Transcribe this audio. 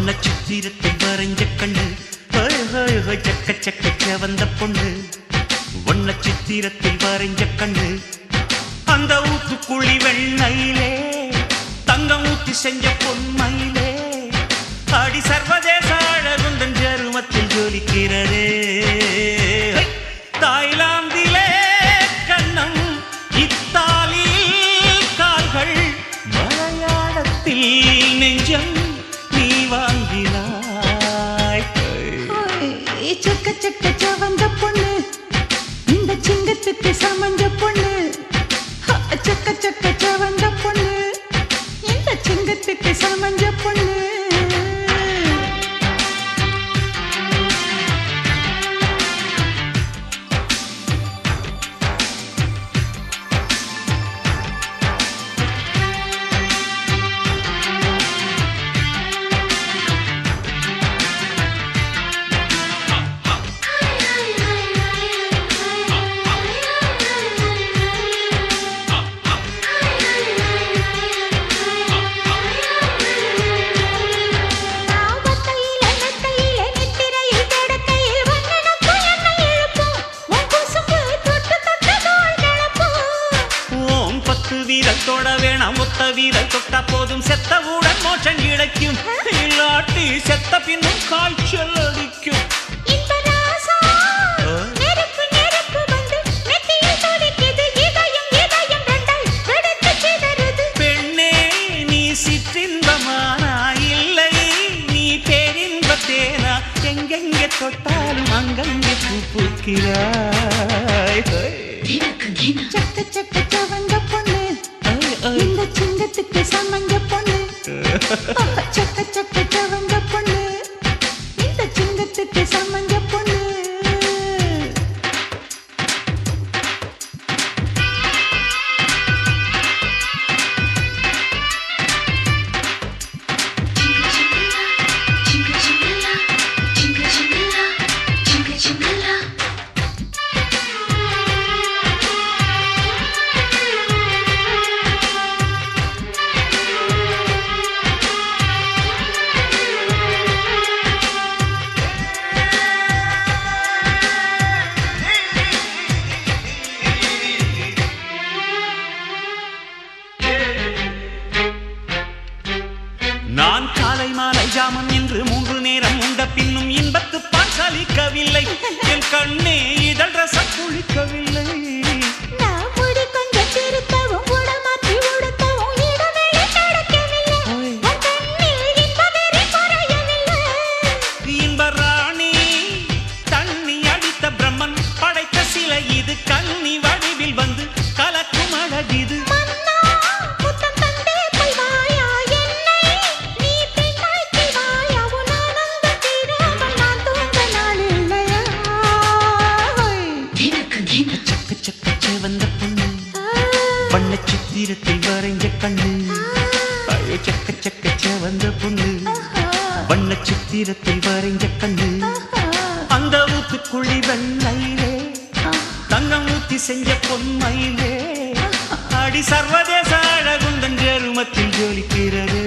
வண்ண சித்திரத்தை வரைஞ்ச கண்ணு சக்க சக்க வந்த பொண்ணு வண்ண சித்திரத்தை வரைஞ்ச கண்ணு அந்த ஊத்துக்குழி வெண்ணையிலே தங்கம் ஊத்தி செஞ்ச பொன்மையிலே அடி சர்வதேச அழகுந்தன் ஜருமத்தில் ஜொலிக்கிறதே தாய்லாந்திலே கண்ணம் இத்தாலியில் கால்கள் மலையாளத்தில் நெஞ்சம் நீ வாங்கினாய் சக்க சக்க சவந்த பொண்ணு இந்த சிங்கத்துக்கு சமஞ்ச பொண்ணு சக்க சக்க சவந்த பொண்ணு இந்த சிங்கத்துக்கு சமஞ்ச பொண்ணு வீரத்தோட வேணாம் ஒத்த வீரல் தொட்ட போதும் செத்தவுடன் மோட்சம் கிடைக்கும் இல்லாட்டி செத்த பின்னும் காய்ச்சல் அடிக்கும் பெண்ணே நீ சிற்றின்பமானா இல்லை நீ பேரின்பத்தேனா எங்கெங்கே தொட்டாலும் அங்கங்கே பூ பூக்கிறாய் சக்க சக்க சவந்த பொண்ணு இந்த சிங்கத்துக்கு சமஞ்ச பொண்ணு சக்க சக்க சவந்த பொண்ணு இந்த சிங்கத்துக்கு சமஞ்ச பொண்ணு நான் காலை மாலை ஜாமம் என்று 3 நேரம் உண்ட பின்னும் இன்பத்து பால் சலிக்கவில்லை என் கண்ணே இதழ் ரசம் குளிக்கவில்லை இன்ப ராணி தண்ணி அடித்த பிரம்மன் படைத்த சிலை இது கண்ணி வடிவில் வந்து கலக்கும் அழகிது வந்த பொண்ணு வண்ண சித்திரத்தை வரைஞ்ச கண்ணு சக்க சக்க வந்த பொண்ணு வண்ண சித்திரத்தை வரைஞ்ச கண்ணு அந்த ஊத்துக்குழி வெண்ணையிலே தங்கம் ஊத்தி செஞ்ச பொன்மையிலே அடி சர்வதேச அழகுந்தன் ஜருமத்தில் ஜொலிக்கிறது